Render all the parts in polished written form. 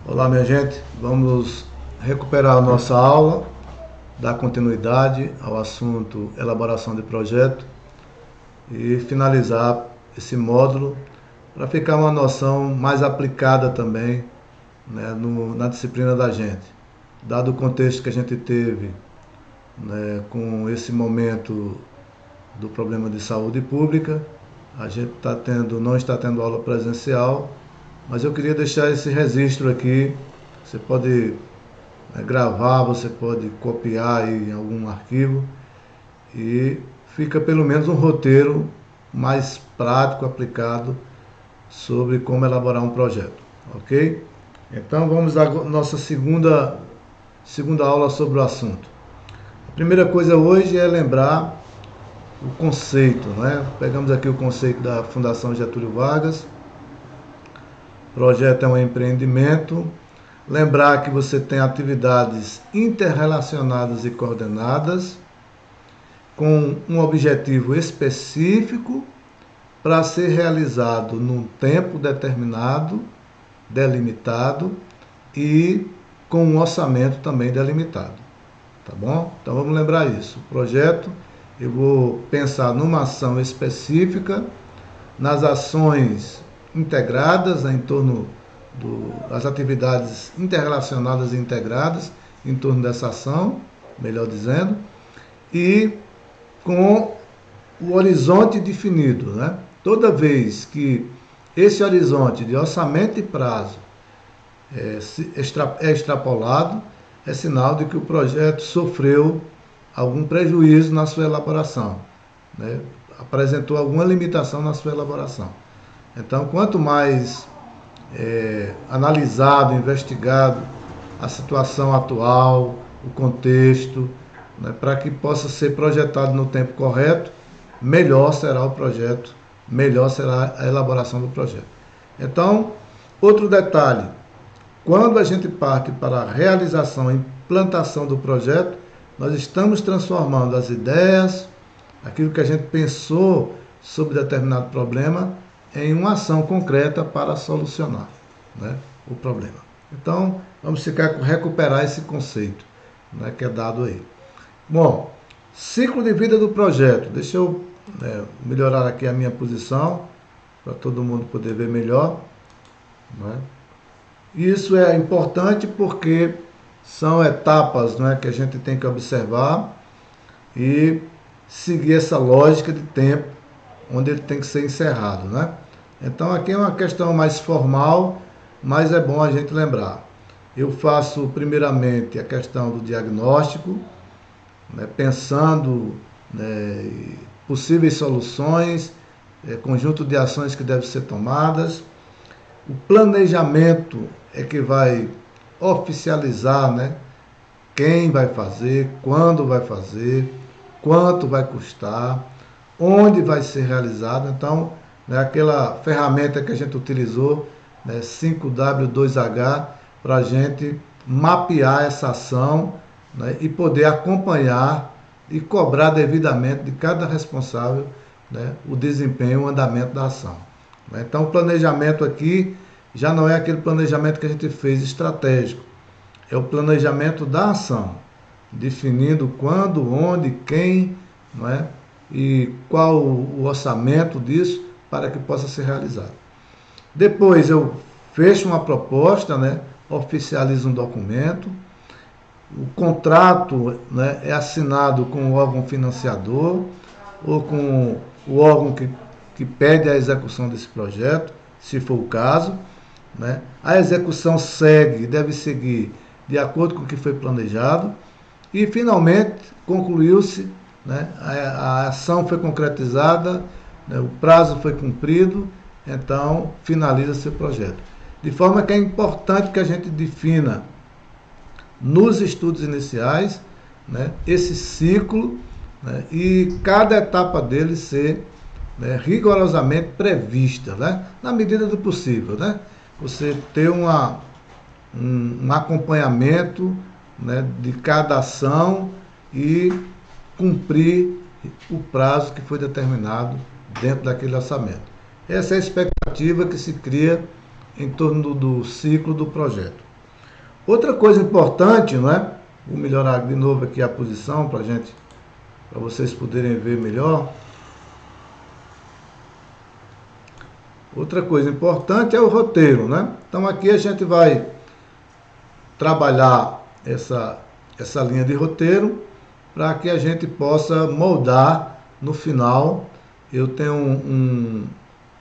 Olá, minha gente. Vamos recuperar a nossa aula, dar continuidade ao assunto elaboração de projeto e finalizar esse módulo para ficar uma noção mais aplicada também, né, na disciplina da gente. Dado o contexto que a gente teve, né, com esse momento do problema de saúde pública, a gente não está tendo aula presencial, mas eu queria deixar esse registro aqui. Você pode gravar, você pode copiar aí em algum arquivo e fica pelo menos um roteiro mais prático, aplicado sobre como elaborar um projeto, ok? Então vamos à nossa segunda aula sobre o assunto. A primeira coisa hoje é lembrar o conceito, né? Pegamos aqui o conceito da Fundação Getúlio Vargas. Projeto é um empreendimento. Lembrar que você tem atividades interrelacionadas e coordenadas com um objetivo específico para ser realizado num tempo determinado, delimitado e com um orçamento também delimitado. Tá bom? Então vamos lembrar isso. O projeto, eu vou pensar numa ação específica, nas ações integradas, em torno das atividades interrelacionadas e integradas em torno dessa ação, melhor dizendo, e com o horizonte definido, né? Toda vez que esse horizonte de orçamento e prazo é extrapolado, é sinal de que o projeto sofreu algum prejuízo na sua elaboração, né? Apresentou alguma limitação na sua elaboração. Então, quanto mais analisado, investigado a situação atual, o contexto, né, para que possa ser projetado no tempo correto, melhor será o projeto, melhor será a elaboração do projeto. Então, outro detalhe, quando a gente parte para a realização e implantação do projeto, nós estamos transformando as ideias, aquilo que a gente pensou sobre determinado problema, em uma ação concreta para solucionar, né, o problema. Então, vamos recuperar esse conceito, né, que é dado aí. Bom, ciclo de vida do projeto. Deixa eu melhorar aqui a minha posição, para todo mundo poder ver melhor, né? Isso é importante porque são etapas, né, que a gente tem que observar e seguir essa lógica de tempo, onde ele tem que ser encerrado, né? Então aqui é uma questão mais formal, mas é bom a gente lembrar. Eu faço primeiramente a questão do diagnóstico, né, pensando, né, possíveis soluções, conjunto de ações que devem ser tomadas. O planejamento é que vai oficializar, né, quem vai fazer, quando vai fazer, quanto vai custar, onde vai ser realizado. Então, né, aquela ferramenta que a gente utilizou, né, 5W2H, para a gente mapear essa ação, né, e poder acompanhar e cobrar devidamente de cada responsável, né, o desempenho, o andamento da ação. Então, o planejamento aqui já não é aquele planejamento que a gente fez estratégico, é o planejamento da ação, definindo quando, onde, quem, não é? E qual o orçamento disso para que possa ser realizado. Depois eu fecho uma proposta, né? Oficializo um documento, o contrato, né, é assinado com o órgão financiador ou com o órgão que pede a execução desse projeto, se for o caso, né? A execução deve seguir de acordo com o que foi planejado e, finalmente, concluiu-se, né, a ação foi concretizada, né, o prazo foi cumprido, então finaliza-se o projeto. De forma que é importante que a gente defina nos estudos iniciais, né, esse ciclo, né, e cada etapa dele ser, rigorosamente prevista, né, na medida do possível, né? Você ter um acompanhamento, né, de cada ação e cumprir o prazo que foi determinado dentro daquele orçamento. Essa é a expectativa que se cria em torno do ciclo do projeto. Outra coisa importante, não é? Vou melhorar de novo aqui a posição para vocês poderem ver melhor. Outra coisa importante é o roteiro, né? Então aqui a gente vai trabalhar essa linha de roteiro para que a gente possa moldar no final. Eu tenho um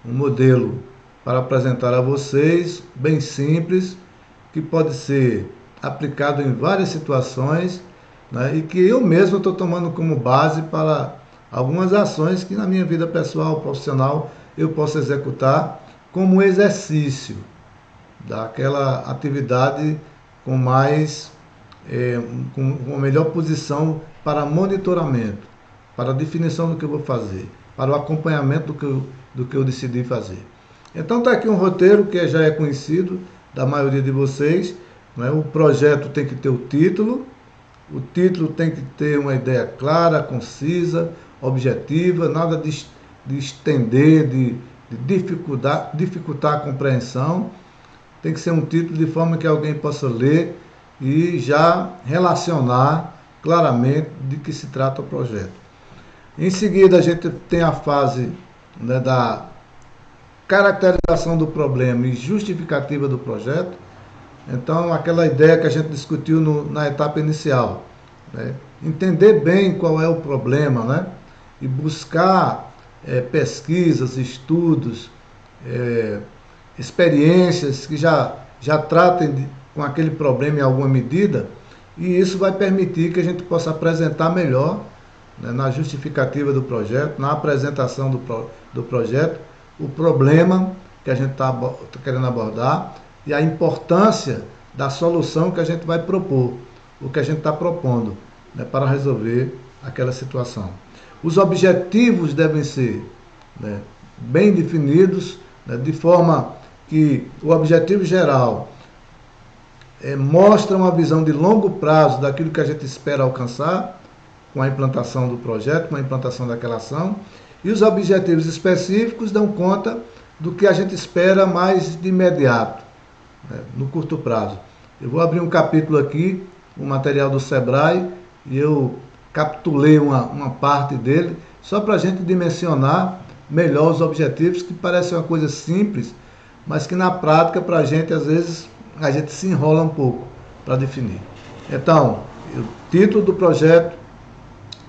modelo para apresentar a vocês, bem simples, que pode ser aplicado em várias situações, né, e que eu mesmo estou tomando como base para algumas ações que na minha vida pessoal, profissional, eu posso executar como exercício daquela atividade com mais, com uma melhor posição para monitoramento, para a definição do que eu vou fazer, para o acompanhamento do que eu decidi fazer. Então está aqui um roteiro que já é conhecido da maioria de vocês, né? O projeto tem que ter o título tem que ter uma ideia clara, concisa, objetiva, nada de estender, de dificultar a compreensão. Tem que ser um título de forma que alguém possa ler e já relacionar claramente de que se trata o projeto. Em seguida, a gente tem a fase, né, da caracterização do problema e justificativa do projeto. Então, aquela ideia que a gente discutiu na etapa inicial, né? Entender bem qual é o problema, né? E buscar pesquisas, estudos, experiências que já tratem com aquele problema em alguma medida, e isso vai permitir que a gente possa apresentar melhor, né, na justificativa do projeto, na apresentação do projeto, o problema que a gente está querendo abordar e a importância da solução que a gente vai propor, o que a gente está propondo, né, para resolver aquela situação. Os objetivos devem ser, né, bem definidos, né, de forma que o objetivo geral mostra uma visão de longo prazo daquilo que a gente espera alcançar com a implantação do projeto, com a implantação daquela ação, e os objetivos específicos dão conta do que a gente espera mais de imediato, né, no curto prazo. Eu vou abrir um capítulo aqui, o material do Sebrae, e eu capitulei uma parte dele, só para a gente dimensionar melhor os objetivos, que parece uma coisa simples, mas que na prática, para a gente, às vezes, a gente se enrola um pouco para definir. Então, o título do projeto,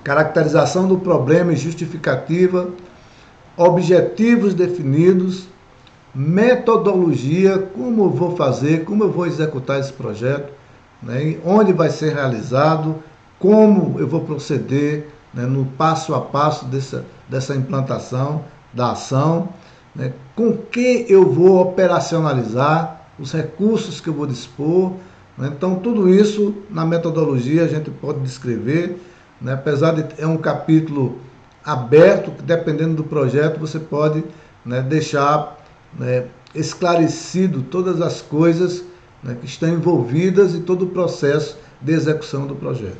caracterização do problema e justificativa, objetivos definidos, metodologia, como eu vou fazer, como eu vou executar esse projeto, né, onde vai ser realizado, como eu vou proceder, né, no passo a passo dessa implantação da ação, né, com que eu vou operacionalizar, os recursos que eu vou dispor, né. Então tudo isso na metodologia a gente pode descrever, né, apesar de é um capítulo aberto, que dependendo do projeto você pode, né, deixar, né, esclarecido todas as coisas, né, que estão envolvidas e todo o processo de execução do projeto.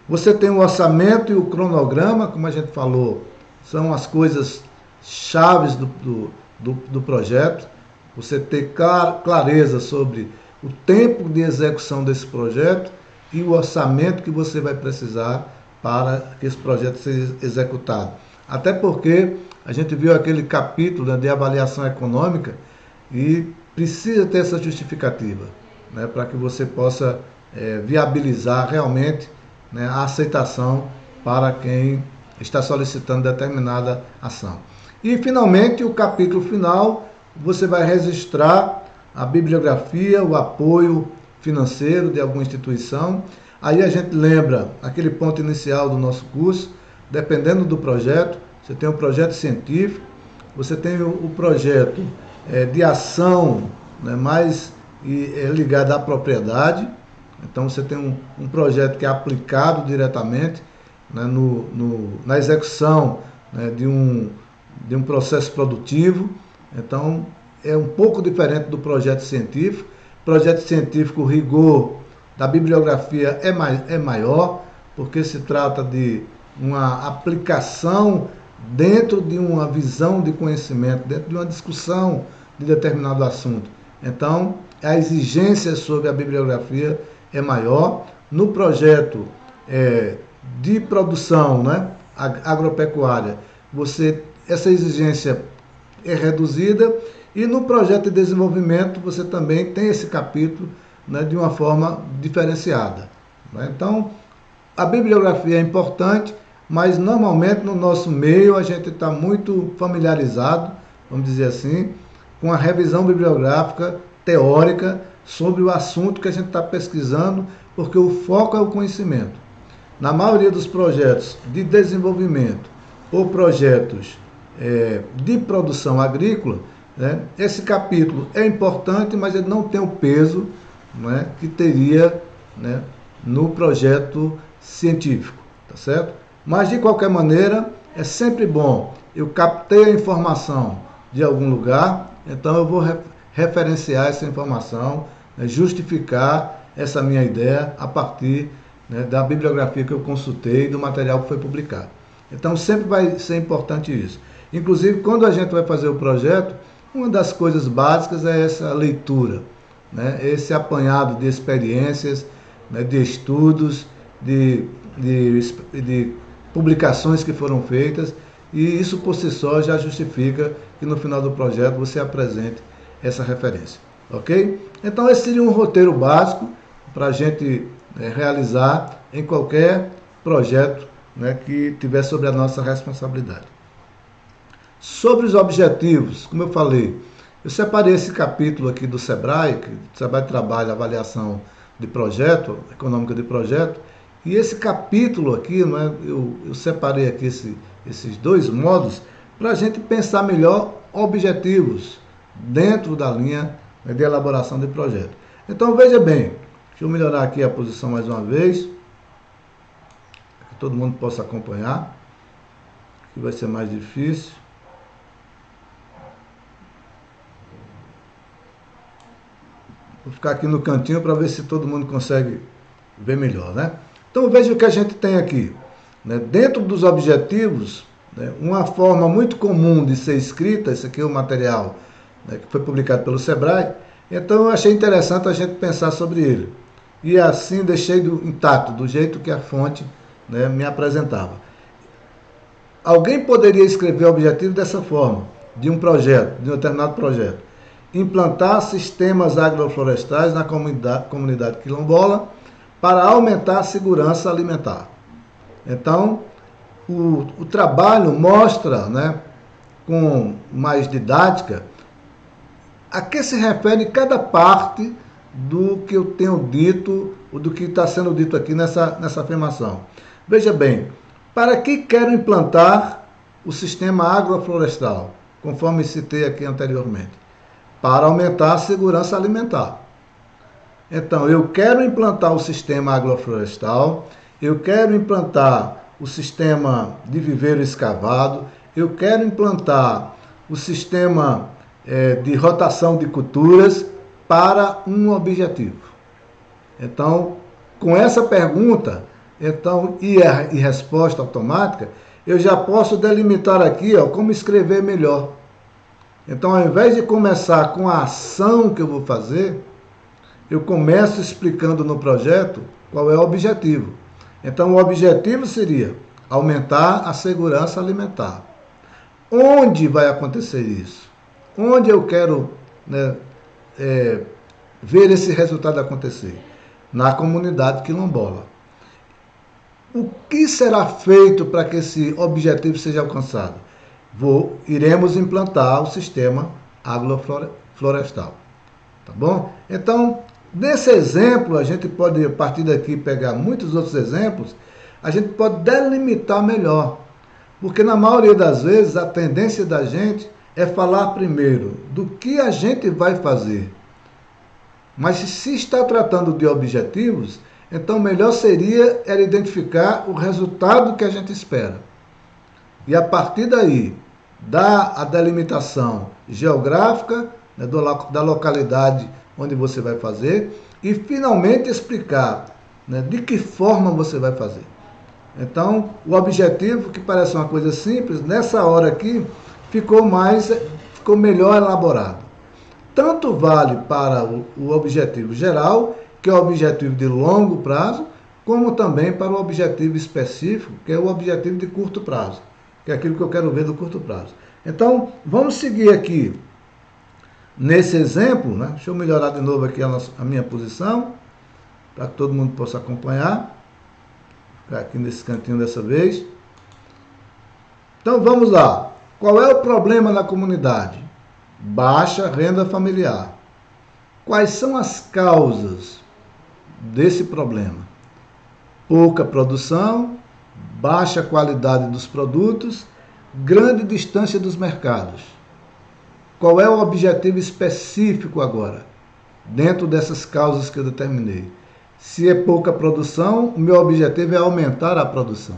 Você tem o orçamento e o cronograma, como a gente falou, são as coisas chaves do projeto. Você ter clareza sobre o tempo de execução desse projeto e o orçamento que você vai precisar para que esse projeto seja executado. Até porque a gente viu aquele capítulo, né, de avaliação econômica, e precisa ter essa justificativa, né, para que você possa viabilizar realmente, né, a aceitação para quem está solicitando determinada ação. E finalmente o capítulo final, você vai registrar a bibliografia, o apoio financeiro de alguma instituição. Aí a gente lembra aquele ponto inicial do nosso curso, dependendo do projeto, você tem um projeto científico, você tem o projeto de ação, né, mais ligado à propriedade. Então você tem um projeto que é aplicado diretamente, né, na execução, né, de um processo produtivo. Então é um pouco diferente do projeto científico. Projeto científico, o rigor da bibliografia é maior, porque se trata de uma aplicação dentro de uma visão de conhecimento, dentro de uma discussão de determinado assunto. Então, a exigência sobre a bibliografia é maior. No projeto de produção, né, agropecuária, essa exigência é reduzida, e no projeto de desenvolvimento você também tem esse capítulo, né, de uma forma diferenciada, né? Então, a bibliografia é importante, mas normalmente no nosso meio a gente está muito familiarizado, vamos dizer assim, com a revisão bibliográfica teórica sobre o assunto que a gente está pesquisando, porque o foco é o conhecimento. Na maioria dos projetos de desenvolvimento ou projetos de produção agrícola, né, esse capítulo é importante, mas ele não tem o peso, né, que teria, né, no projeto científico, tá certo? Mas de qualquer maneira, é sempre bom. Eu captei a informação de algum lugar, então eu vou referenciar essa informação, né, justificar essa minha ideia a partir, né, da bibliografia que eu consultei, do material que foi publicado. Então sempre vai ser importante isso. Inclusive, quando a gente vai fazer o projeto, uma das coisas básicas é essa leitura, né, esse apanhado de experiências, né, de estudos, de publicações que foram feitas, e isso por si só já justifica que no final do projeto você apresente essa referência, ok? Então esse seria um roteiro básico para a gente realizar em qualquer projeto, né, que tiver sobre a nossa responsabilidade. Sobre os objetivos, como eu falei, eu separei esse capítulo aqui do SEBRAE, que o SEBRAE trabalha a avaliação de projeto, econômica de projeto, e esse capítulo aqui, né, eu separei aqui esses dois modos para a gente pensar melhor objetivos dentro da linha, né, de elaboração de projeto. Então veja bem, deixa eu melhorar aqui a posição mais uma vez, para que todo mundo possa acompanhar, que vai ser mais difícil. Vou ficar aqui no cantinho para ver se todo mundo consegue ver melhor, né? Então veja o que a gente tem aqui, né? Dentro dos objetivos, né, uma forma muito comum de ser escrita, esse aqui é o material, né, que foi publicado pelo SEBRAE, então eu achei interessante a gente pensar sobre ele. E assim deixei intacto, do jeito que a fonte, né, me apresentava. Alguém poderia escrever o objetivo dessa forma, de um projeto, de um determinado projeto. Implantar sistemas agroflorestais na comunidade quilombola para aumentar a segurança alimentar. Então, o trabalho mostra, né, com mais didática, a que se refere cada parte do que eu tenho dito, ou do que está sendo dito aqui nessa afirmação. Veja bem, para que quero implantar o sistema agroflorestal, conforme citei aqui anteriormente? Para aumentar a segurança alimentar. Então, eu quero implantar o sistema agroflorestal, eu quero implantar o sistema de viveiro escavado, eu quero implantar o sistema de rotação de culturas para um objetivo. Então, com essa pergunta, e resposta automática, eu já posso delimitar aqui, ó, como escrever melhor. Então, ao invés de começar com a ação que eu vou fazer, eu começo explicando no projeto qual é o objetivo. Então, o objetivo seria aumentar a segurança alimentar. Onde vai acontecer isso? Onde eu quero, né, ver esse resultado acontecer? Na comunidade quilombola. O que será feito para que esse objetivo seja alcançado? Iremos implantar o sistema agroflorestal. Tá bom? Então, nesse exemplo, a gente pode, a partir daqui, pegar muitos outros exemplos, a gente pode delimitar melhor. Porque na maioria das vezes, a tendência da gente é falar primeiro do que a gente vai fazer. Mas se está tratando de objetivos, então melhor seria identificar o resultado que a gente espera. E a partir daí, dar a delimitação geográfica, né, da localidade onde você vai fazer, e finalmente explicar, né, de que forma você vai fazer. Então, o objetivo, que parece uma coisa simples, nessa hora aqui ficou melhor elaborado. tanto vale para o objetivo geral, que é o objetivo de longo prazo, como também para o objetivo específico, que é o objetivo de curto prazo, que é aquilo que eu quero ver do curto prazo. Então, vamos seguir aqui nesse exemplo, né? Deixa eu melhorar de novo aqui a minha posição, para que todo mundo possa acompanhar. Ficar aqui nesse cantinho dessa vez. Então, vamos lá. Qual é o problema na comunidade? Baixa renda familiar. Quais são as causas desse problema? Pouca produção, baixa qualidade dos produtos, grande distância dos mercados. Qual é o objetivo específico agora, dentro dessas causas que eu determinei? Se é pouca produção, o meu objetivo é aumentar a produção.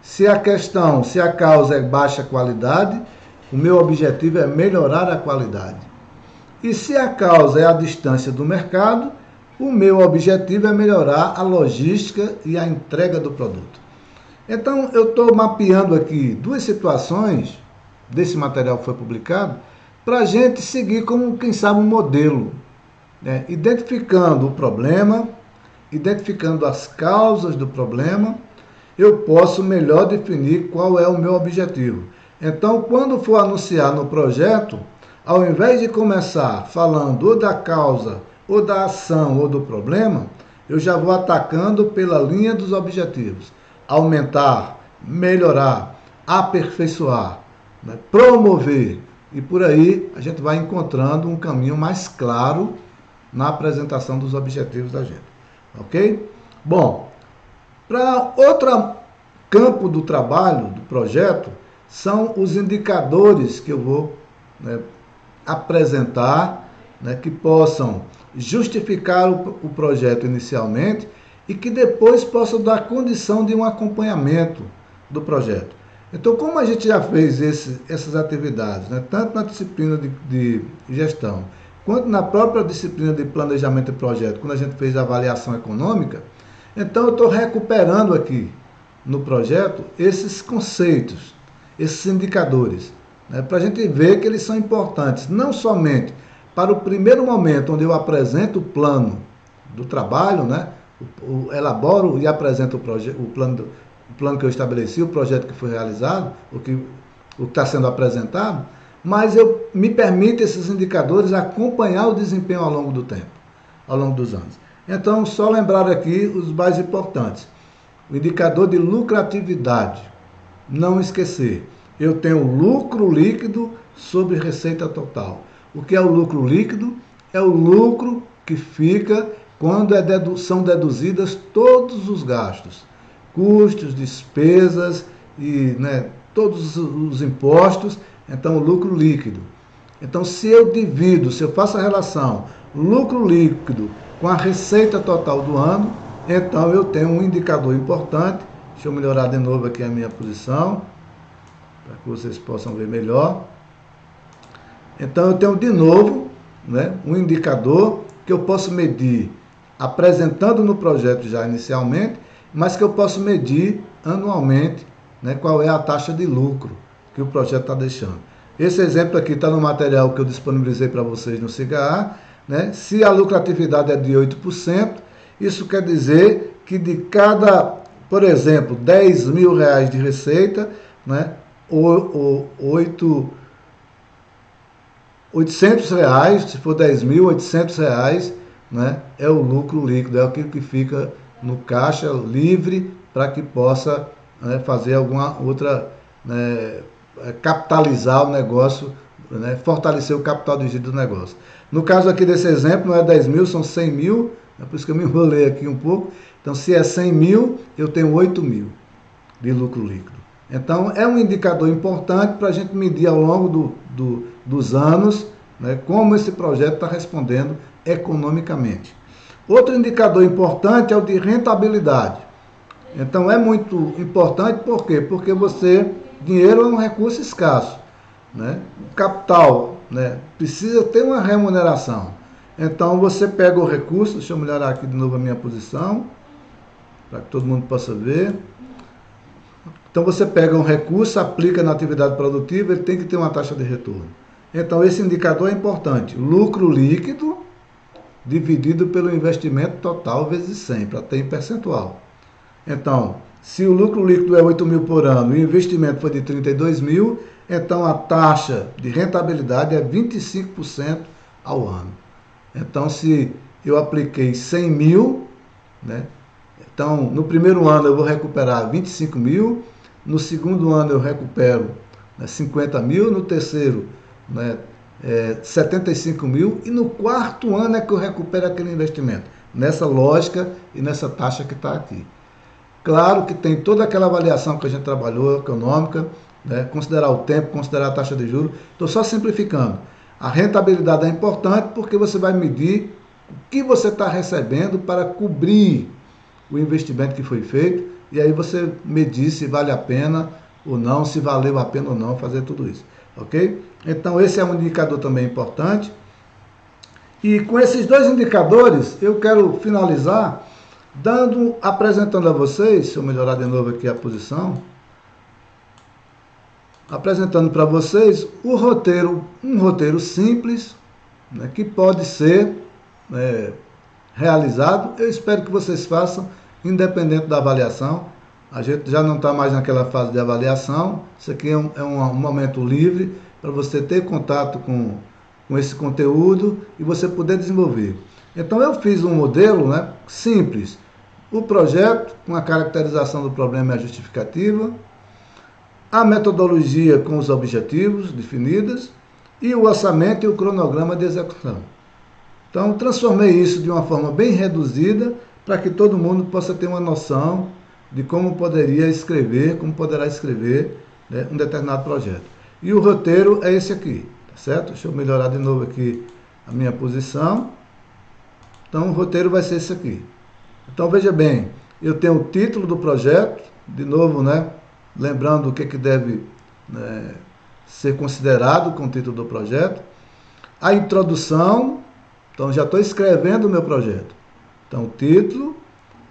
Se a causa é baixa qualidade, o meu objetivo é melhorar a qualidade. E se a causa é a distância do mercado, o meu objetivo é melhorar a logística e a entrega do produto. Então, eu estou mapeando aqui duas situações desse material que foi publicado para a gente seguir como, quem sabe, um modelo, né? Identificando o problema, identificando as causas do problema, eu posso melhor definir qual é o meu objetivo. Então, quando for anunciar no projeto, ao invés de começar falando ou da causa, ou da ação, ou do problema, eu já vou atacando pela linha dos objetivos. Aumentar, melhorar, aperfeiçoar, né? Promover. E por aí a gente vai encontrando um caminho mais claro na apresentação dos objetivos da gente. Ok? Bom, para outro campo do trabalho, do projeto, são os indicadores que eu vou, né, apresentar, né, que possam justificar o projeto inicialmente e que depois possam dar condição de um acompanhamento do projeto. Então, como a gente já fez essas atividades, né, tanto na disciplina de gestão, quanto na própria disciplina de planejamento de projeto, quando a gente fez a avaliação econômica, então eu estou recuperando aqui no projeto esses conceitos, esses indicadores, né, para a gente ver que eles são importantes, não somente para o primeiro momento onde eu apresento o plano do trabalho, né, elaboro e apresento o plano que eu estabeleci, o projeto que foi realizado, o que está sendo apresentado, mas eu me permito esses indicadores acompanhar o desempenho ao longo do tempo, ao longo dos anos. Então, só lembrar aqui os mais importantes. O indicador de lucratividade, não esquecer. Eu tenho lucro líquido sobre receita total. O que é o lucro líquido? É o lucro que fica quando são deduzidas todos os gastos, custos, despesas e, né, todos os impostos. Então, o lucro líquido. Então, se eu faço a relação lucro líquido com a receita total do ano, então eu tenho um indicador importante. Deixa eu melhorar de novo aqui a minha posição, para que vocês possam ver melhor. Então, eu tenho de novo, né, um indicador que eu posso medir apresentando no projeto já inicialmente, mas que eu posso medir anualmente, né, qual é a taxa de lucro que o projeto está deixando. Esse exemplo aqui está no material que eu disponibilizei para vocês no SIGA, né? Se a lucratividade é de 8%, isso quer dizer que de cada, por exemplo, 10 mil reais de receita, né, 800 reais, se for 10 mil, 800 reais, né, é o lucro líquido, é aquilo que fica no caixa livre para que possa, né, fazer alguma outra, né, capitalizar o negócio, né, fortalecer o capital de giro do negócio. No caso aqui desse exemplo, não é 10 mil, são 100 mil, é por isso que eu me enrolei aqui um pouco. Então, se é 100 mil, eu tenho 8 mil de lucro líquido. Então, é um indicador importante para a gente medir ao longo dos anos, né, como esse projeto está respondendo economicamente. Outro indicador importante é o de rentabilidade. Então, é muito importante, por quê? Porque dinheiro é um recurso escasso, né? O capital, né, precisa ter uma remuneração. Então, você pega o recurso, deixa eu melhorar aqui de novo a minha posição, para que todo mundo possa ver. Então, você pega um recurso, aplica na atividade produtiva, ele tem que ter uma taxa de retorno. Então, esse indicador é importante. Lucro líquido dividido pelo investimento total vezes 100, para ter em percentual. Então, se o lucro líquido é 8 mil por ano e o investimento foi de 32 mil, então a taxa de rentabilidade é 25% ao ano. Então, se eu apliquei 100 mil, né, então no primeiro ano eu vou recuperar 25 mil, no segundo ano eu recupero 50 mil, no terceiro 75 mil e no quarto ano é que eu recupero aquele investimento, nessa lógica e nessa taxa que está aqui. Claro que tem toda aquela avaliação que a gente trabalhou, econômica, né, considerar o tempo, considerar a taxa de juros. Estou só simplificando. A rentabilidade é importante porque você vai medir o que você está recebendo para cobrir o investimento que foi feito e aí você medir se vale a pena ou não, se valeu a pena ou não fazer tudo isso. Ok? Então esse é um indicador também importante. E com esses dois indicadores eu quero finalizar apresentando a vocês, se eu melhorar de novo aqui a posição, apresentando para vocês o roteiro, um roteiro simples, né, que pode ser realizado. Eu espero que vocês façam, independente da avaliação. A gente já não está mais naquela fase de avaliação. Isso aqui é um momento livre para você ter contato com esse conteúdo e você poder desenvolver. Então eu fiz um modelo, né, simples. O projeto com a caracterização do problema e a justificativa, a metodologia com os objetivos definidos e o orçamento e o cronograma de execução. Então transformei isso de uma forma bem reduzida para que todo mundo possa ter uma noção de como poderá escrever, né, um determinado projeto. E o roteiro é esse aqui, tá certo? Deixa eu melhorar de novo aqui a minha posição. Então o roteiro vai ser esse aqui. Então veja bem, eu tenho o título do projeto, de novo, né, lembrando o que deve ser considerado com o título do projeto. A introdução, então já estou escrevendo o meu projeto. Então o título,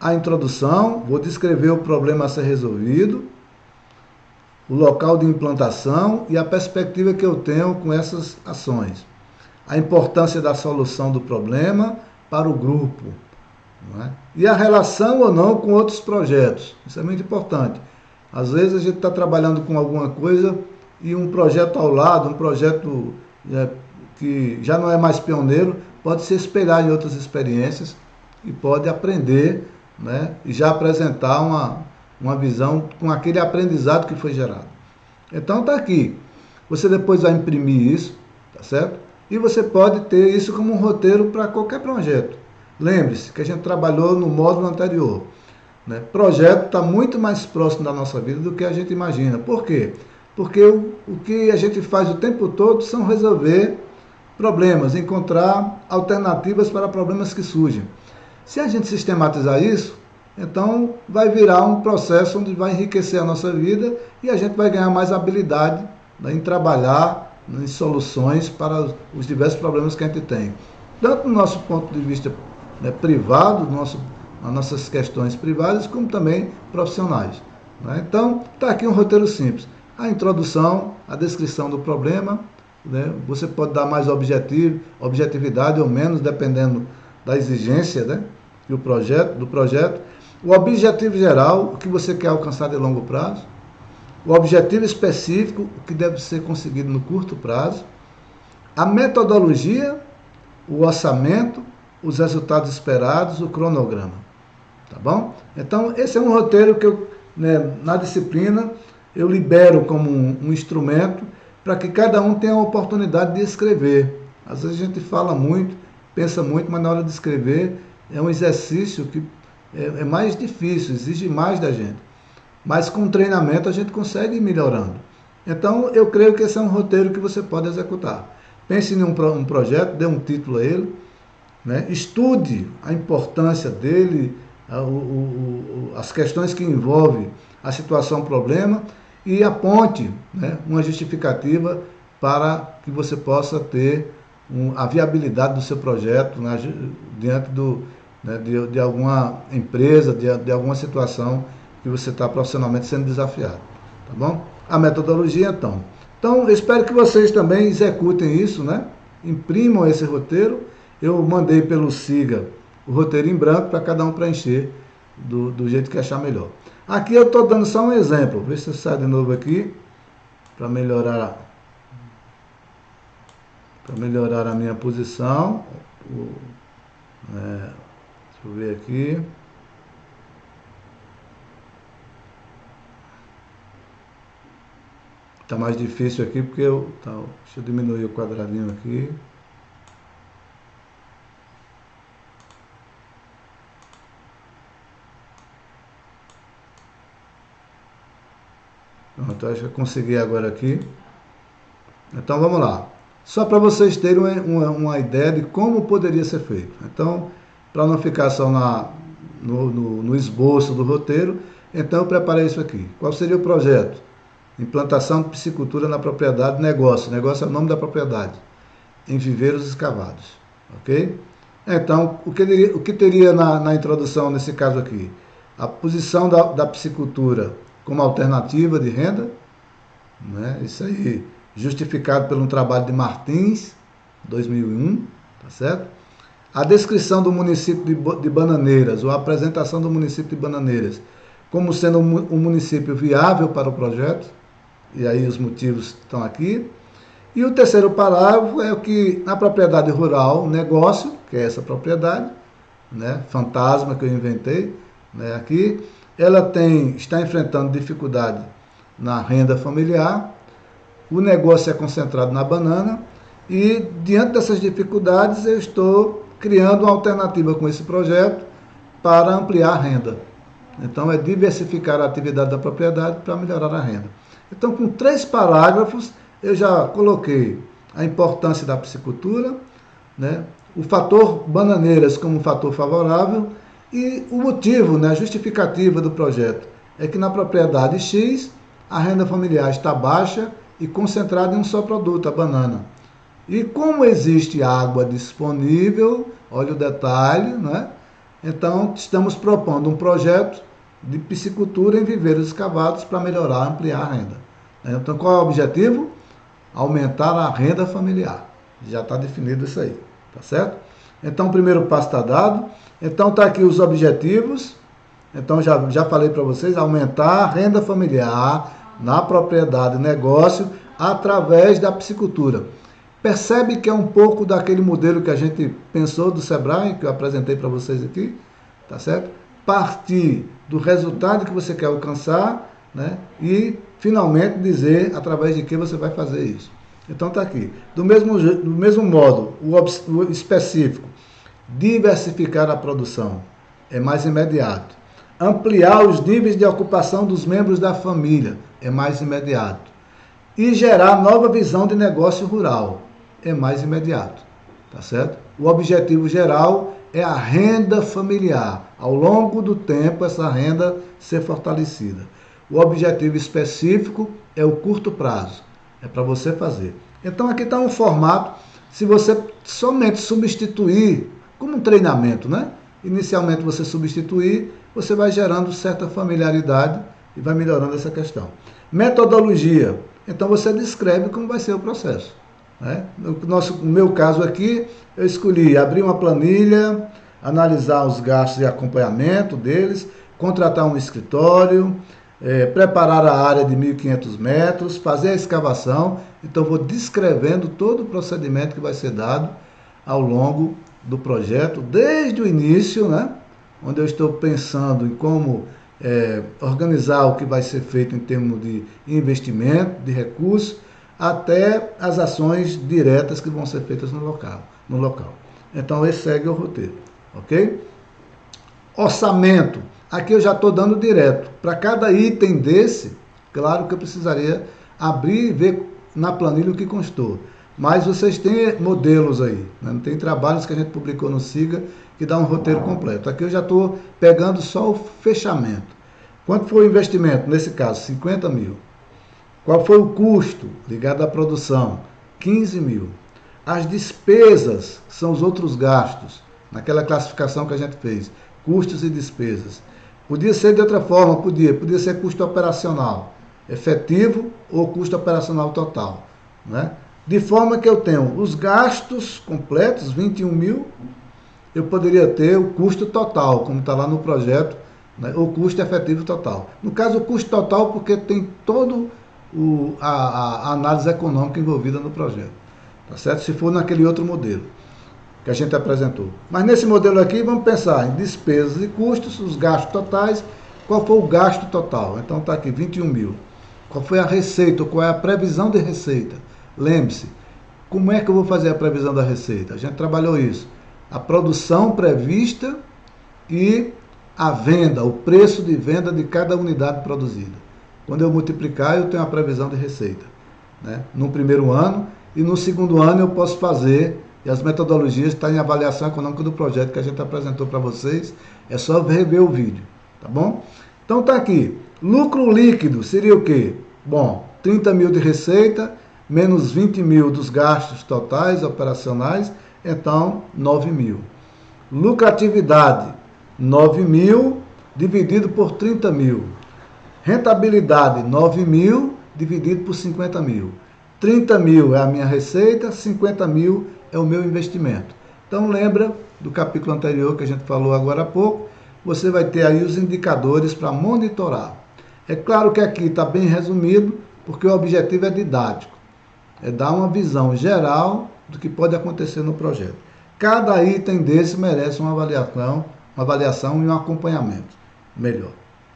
a introdução, vou descrever o problema a ser resolvido, o local de implantação e a perspectiva que eu tenho com essas ações. A importância da solução do problema para o grupo. Não é? E a relação ou não com outros projetos. Isso é muito importante. Às vezes a gente está trabalhando com alguma coisa e um projeto ao lado, um projeto que já não é mais pioneiro, pode se espelhar em outras experiências e pode aprender, né, e já apresentar uma visão com aquele aprendizado que foi gerado. Então está aqui. Você depois vai imprimir isso, tá certo? E você pode ter isso como um roteiro para qualquer projeto. Lembre-se que a gente trabalhou no módulo anterior. Né? Projeto está muito mais próximo da nossa vida do que a gente imagina. Por quê? Porque o que a gente faz o tempo todo são resolver problemas, encontrar alternativas para problemas que surgem. Se a gente sistematizar isso, então vai virar um processo onde vai enriquecer a nossa vida e a gente vai ganhar mais habilidade, né, em trabalhar em soluções para os diversos problemas que a gente tem. Tanto no nosso ponto de vista, né, privado, nas nossas questões privadas, como também profissionais. Né? Então, está aqui um roteiro simples. A introdução, a descrição do problema, né? Você pode dar mais objetividade ou menos, dependendo da exigência, né, do projeto. O objetivo geral, o que você quer alcançar de longo prazo. O objetivo específico, o que deve ser conseguido no curto prazo. A metodologia, o orçamento, os resultados esperados, o cronograma. Tá bom? Então, esse é um roteiro que eu, né, na disciplina, eu libero como um instrumento para que cada um tenha a oportunidade de escrever. Às vezes a gente fala muito, pensa muito, mas na hora de escrever é um exercício que é mais difícil, exige mais da gente. Mas com treinamento a gente consegue ir melhorando. Então, eu creio que esse é um roteiro que você pode executar. Pense em um projeto, dê um título a ele, né? Estude a importância dele, as questões que envolvem a situação, problema, e aponte, né, uma justificativa para que você possa ter a viabilidade do seu projeto, né, diante de alguma empresa, de alguma situação que você está profissionalmente sendo desafiado. Tá bom? A metodologia, então. Então, eu espero que vocês também executem isso, né? Imprimam esse roteiro. Eu mandei pelo Siga o roteiro em branco para cada um preencher do jeito que achar melhor. Aqui eu estou dando só um exemplo. Vê se eu saio de novo aqui para melhorar a minha posição. Deixa eu ver aqui. Está mais difícil aqui porque deixa eu diminuir o quadradinho aqui. Pronto, acho que eu consegui agora aqui. Então vamos lá. Só para vocês terem uma ideia de como poderia ser feito. Então, para não ficar só no esboço do roteiro, então eu preparei isso aqui. Qual seria o projeto? Implantação de piscicultura na propriedade, negócio. Negócio é o nome da propriedade. Em viveiros escavados. Ok? Então, o que teria na introdução nesse caso aqui? A posição da piscicultura como alternativa de renda. Né? Isso aí, justificado pelo trabalho de Martins, 2001. Tá certo? A descrição do município de Bananeiras, ou a apresentação do município de Bananeiras, como sendo um município viável para o projeto. E aí os motivos estão aqui. E o terceiro parágrafo é o que na propriedade rural, negócio, que é essa propriedade, né, fantasma que eu inventei, né, aqui, ela está enfrentando dificuldade na renda familiar, o negócio é concentrado na banana e diante dessas dificuldades eu estou criando uma alternativa com esse projeto para ampliar a renda. Então é diversificar a atividade da propriedade para melhorar a renda. Então, com 3 parágrafos, eu já coloquei a importância da piscicultura, né, o fator bananeiras como um fator favorável e o motivo, né, a justificativa do projeto é que na propriedade X a renda familiar está baixa e concentrada em um só produto, a banana. E como existe água disponível, olha o detalhe, né, então estamos propondo um projeto de piscicultura em viveiros escavados para melhorar, ampliar a renda. Então, qual é o objetivo? Aumentar a renda familiar. Já está definido isso aí, tá certo? Então, o primeiro passo está dado. Então, está aqui os objetivos. Então, já falei para vocês, aumentar a renda familiar na propriedade, negócio, através da piscicultura. Percebe que é um pouco daquele modelo que a gente pensou do Sebrae, que eu apresentei para vocês aqui, tá certo? Partir do resultado que você quer alcançar, né? E finalmente dizer através de que você vai fazer isso. Então está aqui. Do mesmo modo, o específico, diversificar a produção é mais imediato. Ampliar os níveis de ocupação dos membros da família é mais imediato. E gerar nova visão de negócio rural é mais imediato. Tá certo? O objetivo geral é a renda familiar. Ao longo do tempo, essa renda ser fortalecida. O objetivo específico é o curto prazo. É para você fazer. Então, aqui está um formato. Se você somente substituir, como um treinamento, né? Inicialmente você substituir, você vai gerando certa familiaridade e vai melhorando essa questão. Metodologia. Então, você descreve como vai ser o processo. Né? No meu caso aqui, eu escolhi abrir uma planilha, analisar os gastos e acompanhamento deles, contratar um escritório, preparar a área de 1.500 metros, fazer a escavação. Então, vou descrevendo todo o procedimento que vai ser dado ao longo do projeto, desde o início, né? Onde eu estou pensando em como organizar o que vai ser feito em termos de investimento, de recursos, até as ações diretas que vão ser feitas no local. Então, esse segue o roteiro, ok? Orçamento. Aqui eu já estou dando direto. Para cada item desse, claro que eu precisaria abrir e ver na planilha o que constou. Mas vocês têm modelos aí, né? Tem trabalhos que a gente publicou no Siga que dá um roteiro completo. Aqui eu já estou pegando só o fechamento. Quanto foi o investimento? Nesse caso, 50 mil. Qual foi o custo ligado à produção? 15 mil. As despesas são os outros gastos, naquela classificação que a gente fez. Custos e despesas. Podia ser de outra forma, podia ser custo operacional. efetivo ou custo operacional total, né? De forma que eu tenho os gastos completos, 21 mil, eu poderia ter o custo total, como está lá no projeto, né? O custo efetivo total. No caso, o custo total, porque tem todo a análise econômica envolvida no projeto, tá certo? Se for naquele outro modelo que a gente apresentou. Mas nesse modelo aqui, vamos pensar em despesas e custos, os gastos totais. Qual foi o gasto total? Então está aqui, 21 mil. Qual foi a receita? Qual é a previsão de receita? Lembre-se, como é que eu vou fazer a previsão da receita? A gente trabalhou isso. A produção prevista e a venda, o preço de venda de cada unidade produzida. Quando eu multiplicar, eu tenho a previsão de receita, né? No primeiro ano, e no segundo ano eu posso fazer, e as metodologias estão em avaliação econômica do projeto que a gente apresentou para vocês, é só rever o vídeo, tá bom? Então tá aqui, lucro líquido seria o quê? Bom, 30 mil de receita, menos 20 mil dos gastos totais operacionais, então 9 mil. Lucratividade, 9 mil dividido por 30 mil. Rentabilidade, 9 mil dividido por 50 mil. 30 mil é a minha receita, 50 mil é o meu investimento. Então lembra do capítulo anterior que a gente falou agora há pouco, você vai ter aí os indicadores para monitorar. É claro que aqui está bem resumido, porque o objetivo é didático. É dar uma visão geral do que pode acontecer no projeto. Cada item desse merece uma avaliação e um acompanhamento melhor,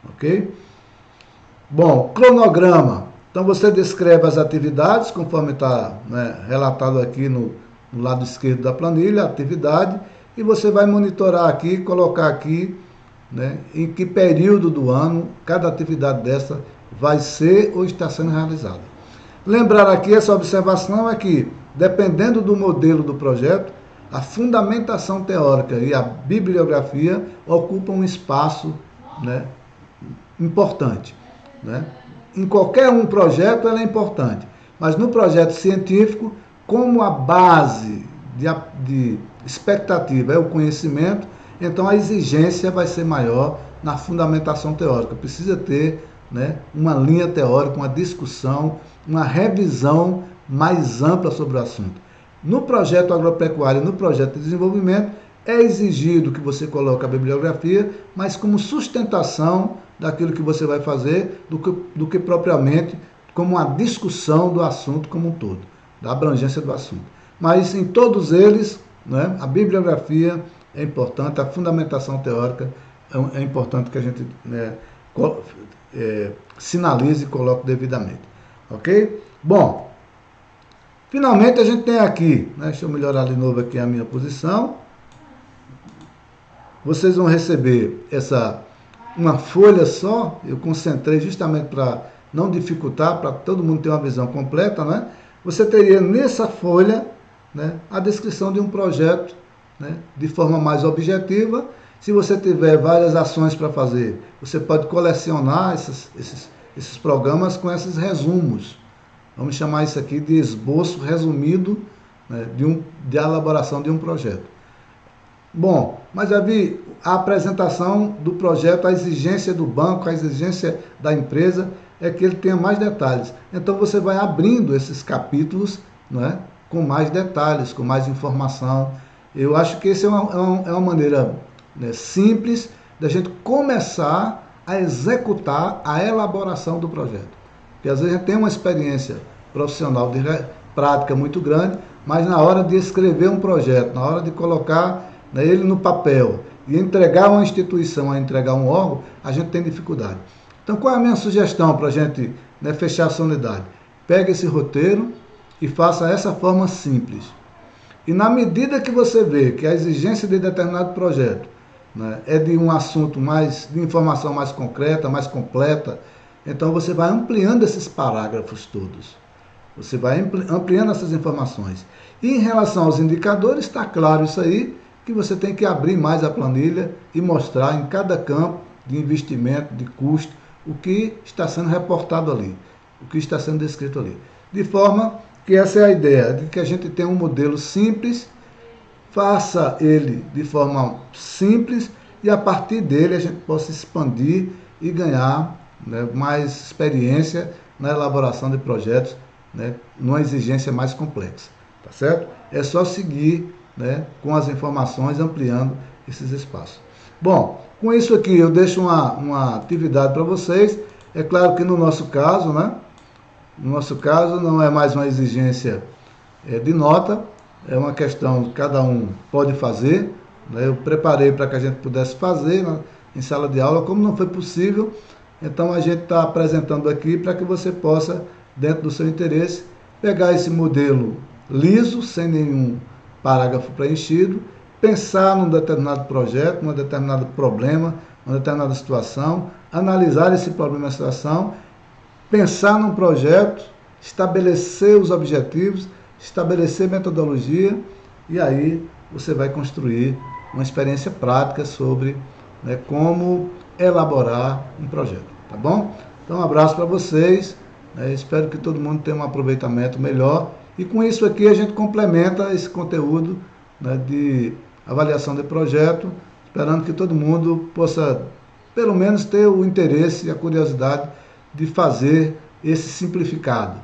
ok? Bom, cronograma. Então você descreve as atividades, conforme está, né, relatado aqui no lado esquerdo da planilha, a atividade, e você vai monitorar aqui, colocar aqui, né, em que período do ano cada atividade dessa vai ser ou está sendo realizada. Lembrar aqui, essa observação é que, dependendo do modelo do projeto, a fundamentação teórica e a bibliografia ocupam um espaço, né, importante, né? Em qualquer um projeto ela é importante, mas no projeto científico, como a base de expectativa é o conhecimento, então a exigência vai ser maior na fundamentação teórica. Precisa ter, né, uma linha teórica, uma discussão, uma revisão mais ampla sobre o assunto. No projeto agropecuário, no projeto de desenvolvimento, é exigido que você coloque a bibliografia, mas como sustentação daquilo que você vai fazer, do que propriamente como uma discussão do assunto como um todo, da abrangência do assunto. Mas em todos eles, né, a bibliografia é importante, a fundamentação teórica é importante que a gente, né, sinalize e coloque devidamente. Ok? Bom, finalmente a gente tem aqui, né, deixa eu melhorar de novo aqui a minha posição. Vocês vão receber uma folha só, eu concentrei justamente para não dificultar, para todo mundo ter uma visão completa, né? Você teria nessa folha, né, a descrição de um projeto, né, de forma mais objetiva. Se você tiver várias ações para fazer, você pode colecionar esses programas com esses resumos. Vamos chamar isso aqui de esboço resumido, né, de elaboração de um projeto. Bom, mas Davi, a apresentação do projeto, a exigência do banco, a exigência da empresa é que ele tenha mais detalhes. Então você vai abrindo esses capítulos, né, com mais detalhes, com mais informação. Eu acho que essa é uma maneira, né, simples da gente começar a executar a elaboração do projeto. Porque às vezes a gente tem uma experiência profissional de prática muito grande, mas na hora de escrever um projeto, na hora de colocar, né, ele no papel e entregar uma instituição, a entregar um órgão, a gente tem dificuldade. Então qual é a minha sugestão para a gente, né, fechar essa unidade? Pega esse roteiro e faça essa forma simples. E na medida que você vê que a exigência de determinado projeto, né, é de um assunto de informação mais concreta, mais completa, então você vai ampliando esses parágrafos todos. Você vai ampliando essas informações. E em relação aos indicadores, está claro isso aí, que você tem que abrir mais a planilha e mostrar em cada campo de investimento, de custo, o que está sendo reportado ali, o que está sendo descrito ali. De forma que essa é a ideia, de que a gente tenha um modelo simples, faça ele de forma simples e a partir dele a gente possa expandir e ganhar, né, mais experiência na elaboração de projetos, né, numa exigência mais complexa, tá certo? É só seguir, né, com as informações, ampliando esses espaços. Bom, com isso aqui eu deixo uma atividade para vocês. É claro que no nosso caso, né, no nosso caso não é mais uma exigência de nota, é uma questão que cada um pode fazer, né? Eu preparei para que a gente pudesse fazer, né, em sala de aula, como não foi possível, então a gente está apresentando aqui para que você possa, dentro do seu interesse, pegar esse modelo liso, sem nenhum parágrafo preenchido, pensar num determinado projeto, num determinado problema, numa determinada situação, analisar esse problema e situação, pensar num projeto, estabelecer os objetivos, estabelecer metodologia, e aí você vai construir uma experiência prática sobre, né, como elaborar um projeto, tá bom? Então um abraço para vocês, né, espero que todo mundo tenha um aproveitamento melhor, e com isso aqui a gente complementa esse conteúdo, né, de avaliação de projeto, esperando que todo mundo possa pelo menos ter o interesse e a curiosidade de fazer esse simplificado,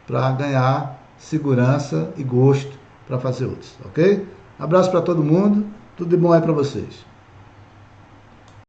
para ganhar segurança e gosto para fazer outros, ok? Abraço para todo mundo, tudo de bom aí para vocês.